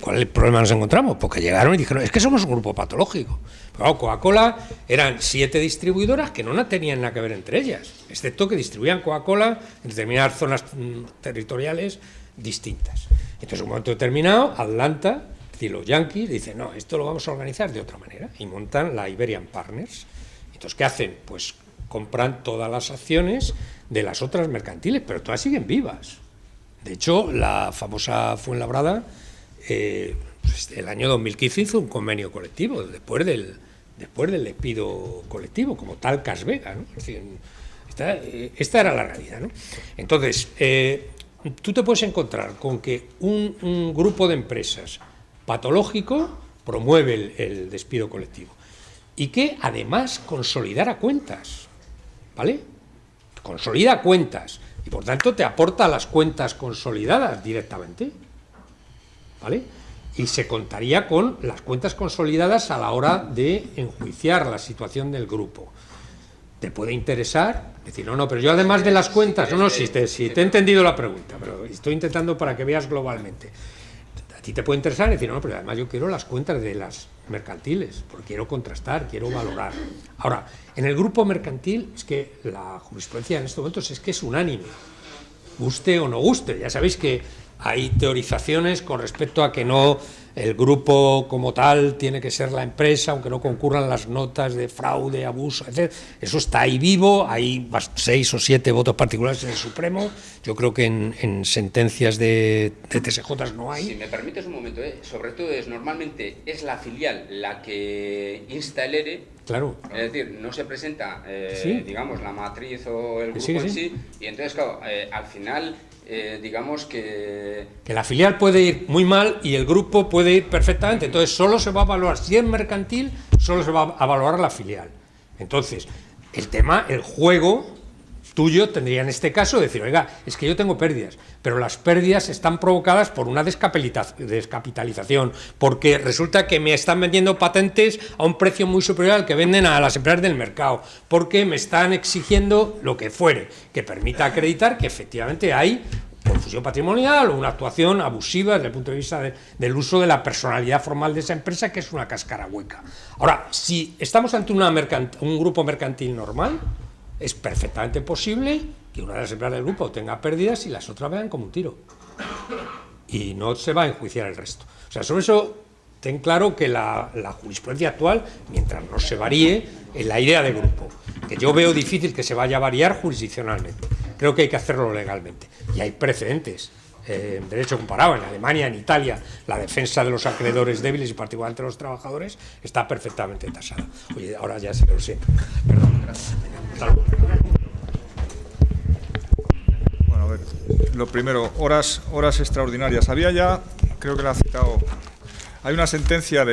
¿Cuál es el problema nos encontramos? Porque llegaron y dijeron, es que somos un grupo patológico. Pero Coca-Cola eran 7 distribuidoras que no tenían nada que ver entre ellas, excepto que distribuían Coca-Cola en determinadas zonas territoriales distintas. Entonces, en un momento determinado, Atlanta, es decir, los Yankees, dicen, no, esto lo vamos a organizar de otra manera, y montan la Iberian Partners. Entonces, ¿qué hacen? Pues compran todas las acciones de las otras mercantiles, pero todas siguen vivas. De hecho, la famosa Fuenlabrada, pues el año 2015 hizo un convenio colectivo después del despido colectivo, como tal Cas Vega, ¿no? Es decir, esta era la realidad, ¿no? Entonces, tú te puedes encontrar con que un grupo de empresas patológico promueve el despido colectivo y que además consolidara cuentas, ¿vale? Consolida cuentas y por tanto te aporta las cuentas consolidadas directamente, ¿vale? Y se contaría con las cuentas consolidadas a la hora de enjuiciar la situación del grupo. ¿Te puede interesar? Decir, no, pero yo además de las cuentas... si te he entendido la pregunta, pero estoy intentando para que veas globalmente. A ti te puede interesar decir, no, pero además yo quiero las cuentas de las mercantiles, porque quiero contrastar, quiero valorar. Ahora, en el grupo mercantil, es que la jurisprudencia en estos momentos es que es unánime, guste o no guste. Ya sabéis que hay teorizaciones con respecto a que no, el grupo como tal tiene que ser la empresa, aunque no concurran las notas de fraude, abuso, etc. Eso está ahí vivo, hay 6 o 7 votos particulares en el Supremo. Yo creo que en sentencias de TSJ no hay. Si me permites un momento, sobre todo normalmente es la filial la que insta el ERE. Claro. Es decir, no se presenta, ¿Sí? digamos, la matriz o el grupo sí, en sí, y entonces, claro, al final, digamos que la filial puede ir muy mal y el grupo puede ir perfectamente. Entonces, solo se va a evaluar, si es mercantil, solo se va a evaluar la filial. Entonces, el juego tuyo tendría en este caso decir, oiga, es que yo tengo pérdidas, pero las pérdidas están provocadas por una descapitalización, porque resulta que me están vendiendo patentes a un precio muy superior al que venden a las empresas del mercado, porque me están exigiendo lo que fuere, que permita acreditar que efectivamente hay confusión patrimonial o una actuación abusiva desde el punto de vista del uso de la personalidad formal de esa empresa, que es una cáscara hueca. Ahora, si estamos ante un grupo mercantil normal, es perfectamente posible que una de las empresas del grupo tenga pérdidas y las otras vean como un tiro. Y no se va a enjuiciar el resto. O sea, sobre eso, ten claro que la jurisprudencia actual, mientras no se varíe, en la idea de grupo, que yo veo difícil que se vaya a variar jurisdiccionalmente. Creo que hay que hacerlo legalmente. Y hay precedentes en derecho comparado. En Alemania, en Italia, la defensa de los acreedores débiles y particularmente de los trabajadores está perfectamente tasada. Oye, ahora ya sé que lo siento. Perdón, gracias. Bueno, a ver, lo primero, horas extraordinarias. Había ya, creo que la ha citado, hay una sentencia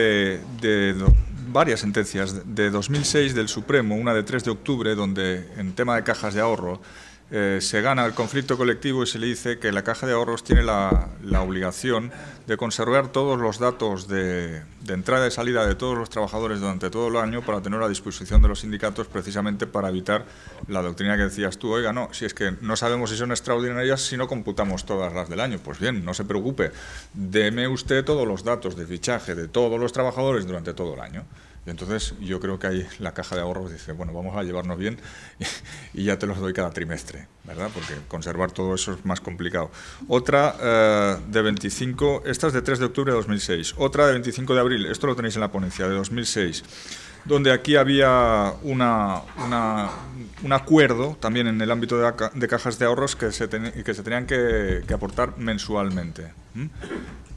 varias sentencias de 2006 del Supremo, una de 3 de octubre, donde en tema de cajas de ahorro se gana el conflicto colectivo y se le dice que la caja de ahorros tiene la obligación de conservar todos los datos de entrada y salida de todos los trabajadores durante todo el año para tener a disposición de los sindicatos, precisamente para evitar la doctrina que decías tú, oiga, no, si es que no sabemos si son extraordinarias si no computamos todas las del año. Pues bien, no se preocupe, deme usted todos los datos de fichaje de todos los trabajadores durante todo el año. Y entonces yo creo que ahí la caja de ahorros dice, bueno, vamos a llevarnos bien y ya te los doy cada trimestre. ¿verdad? Porque conservar todo eso es más complicado. Otra de 25, esta es de 3 de octubre de 2006. Otra de 25 de abril, esto lo tenéis en la ponencia, de 2006, donde aquí había un acuerdo también en el ámbito de cajas de ahorros que se tenían que aportar mensualmente.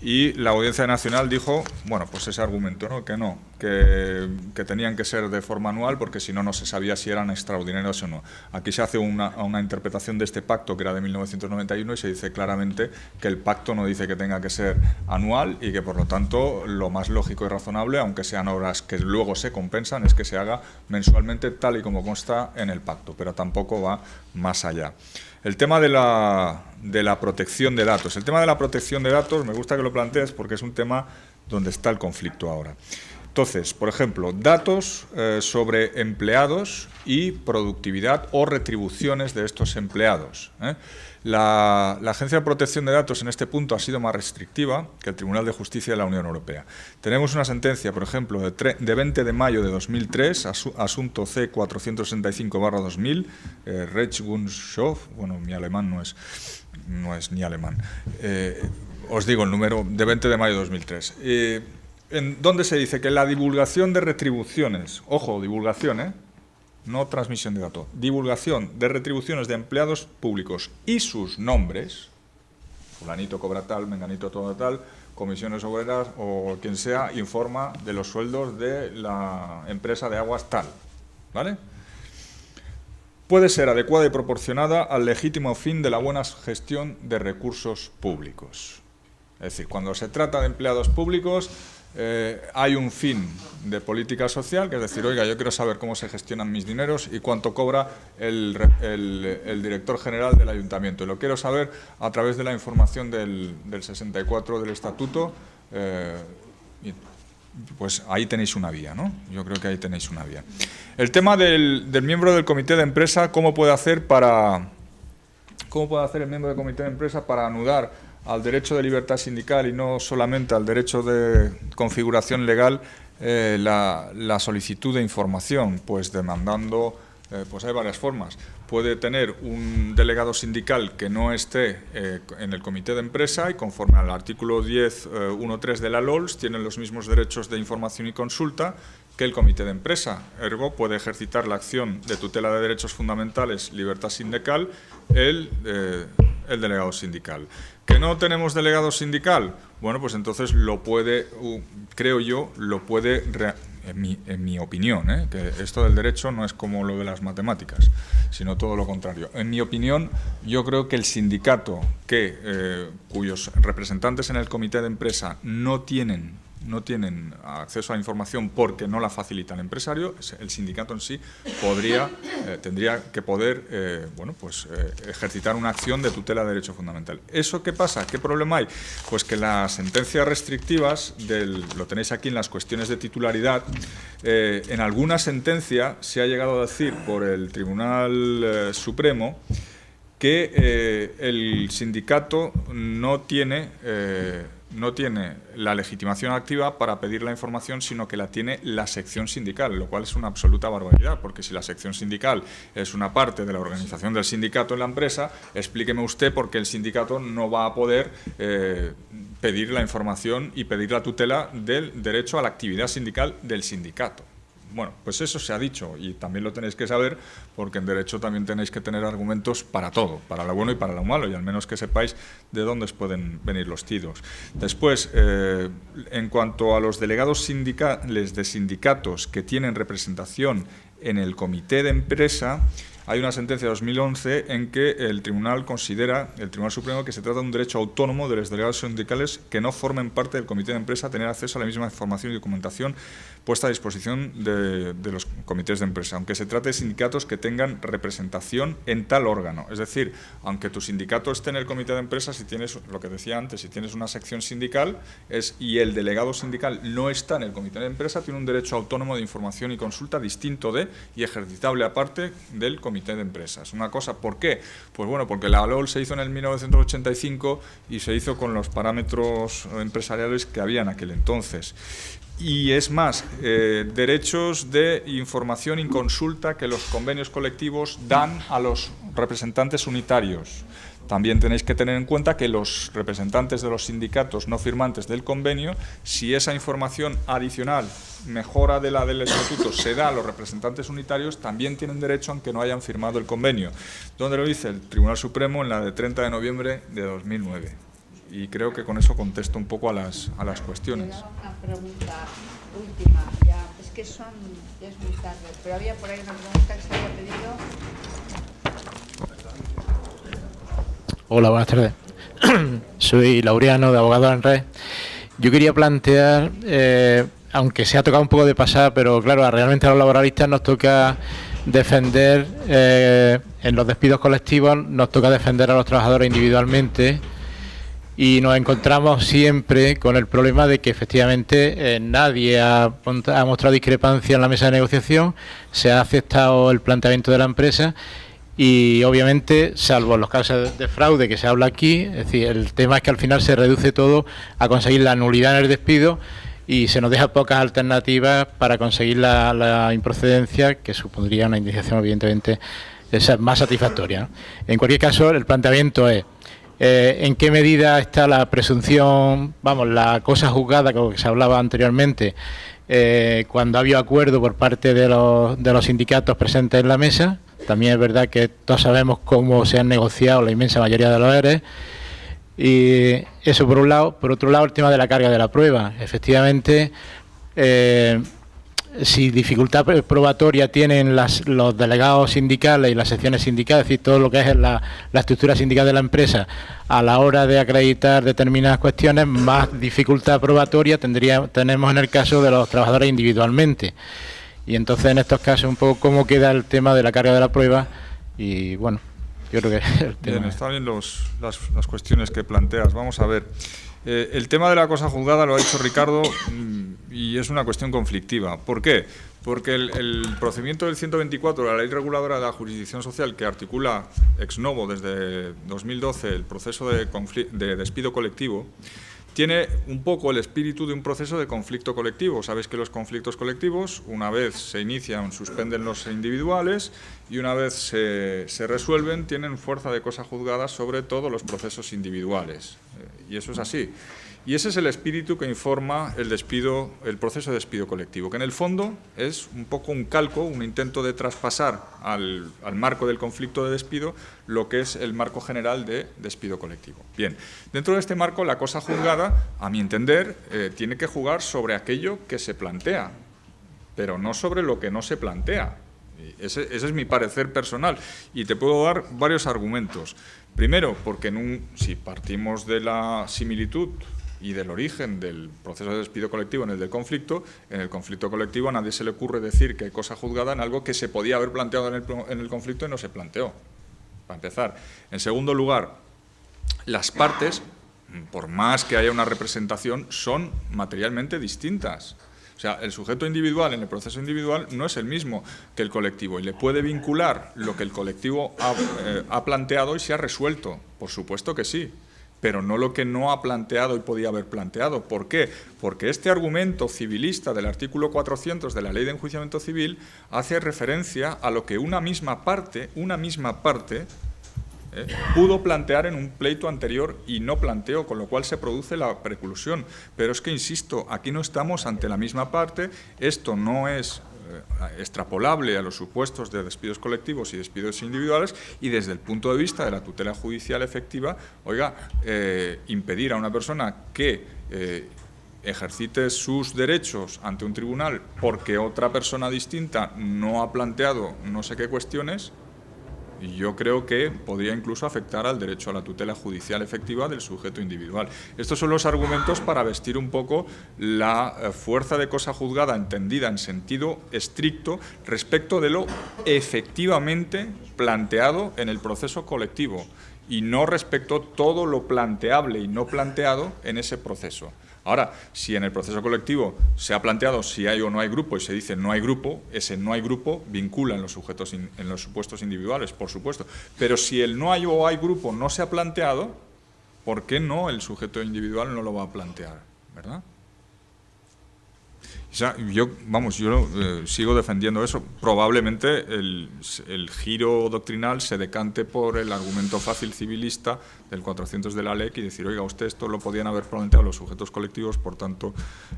Y la Audiencia Nacional dijo, bueno, pues ese argumento, ¿no? Que tenían que ser de forma anual porque si no, no se sabía si eran extraordinarios o no. Aquí se hace una interpretación de este pacto que era de 1991 y se dice claramente que el pacto no dice que tenga que ser anual y que por lo tanto lo más lógico y razonable, aunque sean obras que luego se compensan, es que se haga mensualmente tal y como consta en el pacto, pero tampoco va más allá. El tema de la protección de datos. El tema de la protección de datos, me gusta que lo plantees porque es un tema donde está el conflicto ahora. Entonces, por ejemplo, datos sobre empleados y productividad o retribuciones de estos empleados. La Agencia de Protección de Datos en este punto ha sido más restrictiva que el Tribunal de Justicia de la Unión Europea. Tenemos una sentencia, por ejemplo, de 20 de mayo de 2003, asunto C465/2000, Rechtsgunshof, bueno, mi alemán no es ni alemán. Os digo el número de 20 de mayo de 2003. En donde se dice que la divulgación de retribuciones, ojo, divulgación, no transmisión de datos, divulgación de retribuciones de empleados públicos y sus nombres, fulanito cobra tal, menganito todo tal, comisiones obreras o quien sea, informa de los sueldos de la empresa de aguas tal, ¿vale? Puede ser adecuada y proporcionada al legítimo fin de la buena gestión de recursos públicos. Es decir, cuando se trata de empleados públicos, hay un fin de política social, que es decir, oiga, yo quiero saber cómo se gestionan mis dineros y cuánto cobra el director general del ayuntamiento. Y lo quiero saber a través de la información del 64 del Estatuto. Pues ahí tenéis una vía, ¿no? Yo creo que ahí tenéis una vía. El tema del miembro del comité de empresa, ¿cómo puede hacer el miembro del comité de empresa para anudar al derecho de libertad sindical y no solamente al derecho de configuración legal la solicitud de información? Pues demandando, pues hay varias formas. Puede tener un delegado sindical que no esté en el comité de empresa y conforme al artículo 10.1.3 de la LOLS tienen los mismos derechos de información y consulta que el comité de empresa. Ergo, puede ejercitar la acción de tutela de derechos fundamentales, libertad sindical, el delegado sindical. ¿Que no tenemos delegado sindical? Bueno, pues entonces lo puede, creo yo, en mi opinión, que esto del derecho no es como lo de las matemáticas, sino todo lo contrario. En mi opinión, yo creo que el sindicato cuyos representantes en el comité de empresa no tienen acceso a la información porque no la facilita el empresario, el sindicato en sí tendría que poder ejercitar una acción de tutela de derecho fundamental. ¿Eso qué pasa? ¿Qué problema hay? Pues que las sentencias restrictivas, lo tenéis aquí en las cuestiones de titularidad, en alguna sentencia se ha llegado a decir por el Tribunal Supremo que el sindicato no tiene la legitimación activa para pedir la información, sino que la tiene la sección sindical, lo cual es una absoluta barbaridad, porque si la sección sindical es una parte de la organización del sindicato en la empresa, explíqueme usted por qué el sindicato no va a poder pedir la información y pedir la tutela del derecho a la actividad sindical del sindicato. Bueno, pues eso se ha dicho y también lo tenéis que saber porque en derecho también tenéis que tener argumentos para todo, para lo bueno y para lo malo, y al menos que sepáis de dónde pueden venir los tiros. Después, en cuanto a los delegados sindicales de sindicatos que tienen representación en el comité de empresa, hay una sentencia de 2011 en que el Tribunal Supremo, que se trata de un derecho autónomo de los delegados sindicales que no formen parte del comité de empresa a tener acceso a la misma información y documentación puesta a disposición de los comités de empresa, aunque se trate de sindicatos que tengan representación en tal órgano. Es decir, aunque tu sindicato esté en el comité de empresa, si tienes, lo que decía antes, si tienes una sección sindical y el delegado sindical no está en el comité de empresa, tiene un derecho autónomo de información y consulta distinto y ejercitable aparte del comité comité de empresas. Una cosa, ¿por qué? Pues bueno, porque la LOL se hizo en el 1985 y se hizo con los parámetros empresariales que había en aquel entonces. Y es más, derechos de información y consulta que los convenios colectivos dan a los representantes unitarios. También tenéis que tener en cuenta que los representantes de los sindicatos no firmantes del convenio, si esa información adicional, mejora de la del estatuto, se da a los representantes unitarios, también tienen derecho aunque no hayan firmado el convenio. ¿Dónde lo dice? El Tribunal Supremo en la de 30 de noviembre de 2009. Y creo que con eso contesto un poco a las cuestiones. Una pregunta última, ya es que es muy tarde, pero había por ahí una pregunta que se había pedido. Hola, buenas tardes. Soy Laureano, de Abogados en Red. Yo quería plantear, aunque se ha tocado un poco de pasar, pero claro, realmente a los laboralistas nos toca defender, en los despidos colectivos, nos toca defender a los trabajadores individualmente y nos encontramos siempre con el problema de que efectivamente nadie ha mostrado discrepancia en la mesa de negociación, se ha aceptado el planteamiento de la empresa. Y obviamente, salvo los casos de fraude que se habla aquí, es decir, el tema es que al final se reduce todo a conseguir la nulidad en el despido y se nos deja pocas alternativas para conseguir la improcedencia, que supondría una indemnización evidentemente más satisfactoria, ¿no? En cualquier caso, el planteamiento es en qué medida está la presunción, la cosa juzgada, como que se hablaba anteriormente, cuando ha habido acuerdo por parte de los sindicatos presentes en la mesa. También es verdad que todos sabemos cómo se han negociado la inmensa mayoría de los ERE. Y eso por un lado. Por otro lado, el tema de la carga de la prueba. Efectivamente, si dificultad probatoria tienen los delegados sindicales y las secciones sindicales, es decir, todo lo que es la estructura sindical de la empresa, a la hora de acreditar determinadas cuestiones, más dificultad probatoria tenemos en el caso de los trabajadores individualmente. Y entonces en estos casos un poco cómo queda el tema de la carga de la prueba y bueno, yo creo que el tema... Bien, están bien las cuestiones que planteas. Vamos a ver, el tema de la cosa juzgada lo ha dicho Ricardo y es una cuestión conflictiva. ¿Por qué? Porque el procedimiento del 124 de la Ley Reguladora de la Jurisdicción Social, que articula ex novo desde 2012 el proceso de despido colectivo, tiene un poco el espíritu de un proceso de conflicto colectivo. Sabéis que los conflictos colectivos, una vez se inician, suspenden los individuales y una vez se resuelven, tienen fuerza de cosa juzgada sobre todos los procesos individuales. Y eso es así. Y ese es el espíritu que informa el proceso de despido colectivo, que en el fondo es un poco un calco, un intento de traspasar al marco del conflicto de despido lo que es el marco general de despido colectivo. Bien, dentro de este marco la cosa juzgada, a mi entender, tiene que jugar sobre aquello que se plantea, pero no sobre lo que no se plantea. Ese es mi parecer personal y te puedo dar varios argumentos. Primero, porque si partimos de la similitud y del origen del proceso de despido colectivo en el del conflicto, en el conflicto colectivo a nadie se le ocurre decir que hay cosa juzgada en algo que se podía haber planteado en el conflicto y no se planteó, para empezar. En segundo lugar, las partes, por más que haya una representación, son materialmente distintas. O sea, el sujeto individual en el proceso individual no es el mismo que el colectivo y le puede vincular lo que el colectivo ha planteado y se ha resuelto. Por supuesto que sí, pero no lo que no ha planteado y podía haber planteado. ¿Por qué? Porque este argumento civilista del artículo 400 de la Ley de Enjuiciamiento Civil hace referencia a lo que una misma parte pudo plantear en un pleito anterior y no planteó, con lo cual se produce la preclusión. Pero es que, insisto, aquí no estamos ante la misma parte, esto no es extrapolable a los supuestos de despidos colectivos y despidos individuales y desde el punto de vista de la tutela judicial efectiva, impedir a una persona que ejercite sus derechos ante un tribunal porque otra persona distinta no ha planteado no sé qué cuestiones, y yo creo que podría incluso afectar al derecho a la tutela judicial efectiva del sujeto individual. Estos son los argumentos para vestir un poco la fuerza de cosa juzgada entendida en sentido estricto respecto de lo efectivamente planteado en el proceso colectivo y no respecto todo lo planteable y no planteado en ese proceso. Ahora, si en el proceso colectivo se ha planteado si hay o no hay grupo y se dice no hay grupo, ese no hay grupo vincula en los supuestos individuales, por supuesto. Pero si el no hay o hay grupo no se ha planteado, ¿por qué no el sujeto individual no lo va a plantear? ¿Verdad? O sea, yo sigo defendiendo eso. Probablemente el giro doctrinal se decante por el argumento fácil civilista del 400 de la LEC y decir, oiga, usted esto lo podían haber planteado los sujetos colectivos, por tanto,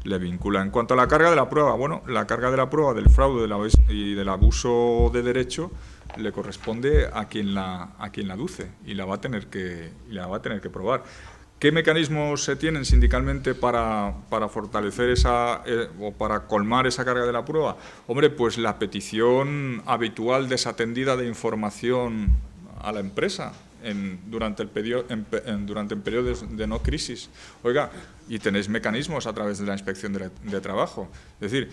le vincula. En cuanto a la carga de la prueba, bueno, la carga de la prueba del fraude y del abuso de derecho le corresponde a quien la aduce y la va a tener que probar. ¿Qué mecanismos se tienen sindicalmente para fortalecer o para colmar esa carga de la prueba? Hombre, pues la petición habitual desatendida de información a la empresa durante periodos de no crisis. Oiga, y tenéis mecanismos a través de la inspección de trabajo. Es decir,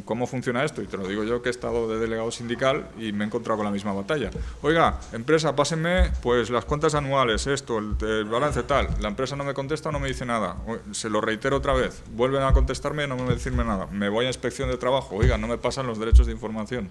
¿cómo funciona esto? Y te lo digo yo, que he estado de delegado sindical y me he encontrado con la misma batalla. Oiga, empresa, pásenme pues las cuentas anuales, el balance tal. La empresa no me contesta, no me dice nada. Se lo reitero otra vez. Vuelven a contestarme y no me dicen nada. Me voy a inspección de trabajo. Oiga, no me pasan los derechos de información.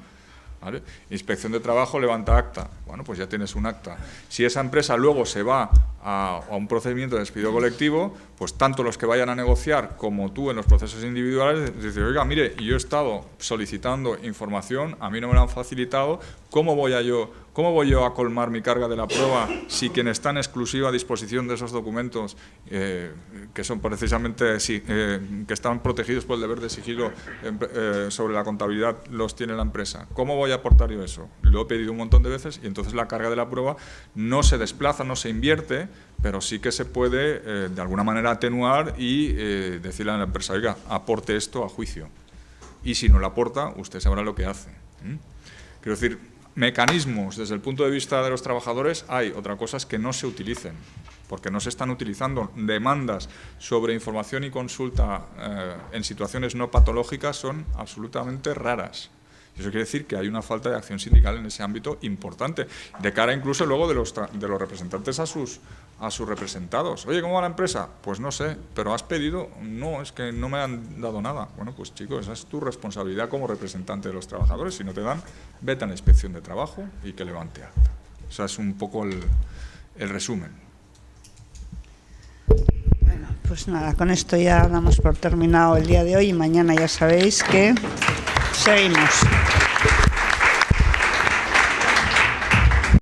¿Vale? Inspección de trabajo, levanta acta. Bueno, pues ya tienes un acta. Si esa empresa luego se va a un procedimiento de despido colectivo, pues tanto los que vayan a negociar como tú en los procesos individuales, dicen, oiga, mire, yo he estado solicitando información, a mí no me la han facilitado, ¿cómo voy yo a colmar mi carga de la prueba si quien está en exclusiva disposición de esos documentos, que son precisamente que están protegidos por el deber de sigilo sobre la contabilidad, los tiene la empresa? ¿Cómo voy a aportar yo eso? Lo he pedido un montón de veces y entonces la carga de la prueba no se desplaza, no se invierte, pero sí que se puede de alguna manera atenuar y decirle a la empresa, oiga, aporte esto a juicio. Y si no lo aporta, usted sabrá lo que hace. Quiero decir, mecanismos desde el punto de vista de los trabajadores hay, otra cosa es que no se utilicen, porque no se están utilizando. Demandas sobre información y consulta en situaciones no patológicas son absolutamente raras. Eso quiere decir que hay una falta de acción sindical en ese ámbito importante, de cara incluso luego de los representantes a sus representados. Oye, ¿cómo va la empresa? Pues no sé, pero has pedido. No, es que no me han dado nada. Bueno, pues chicos, esa es tu responsabilidad como representante de los trabajadores. Si no te dan, vete a la inspección de trabajo y que levante acta. O sea, es un poco el resumen. Bueno, pues nada, con esto ya damos por terminado el día de hoy y mañana ya sabéis que seguimos.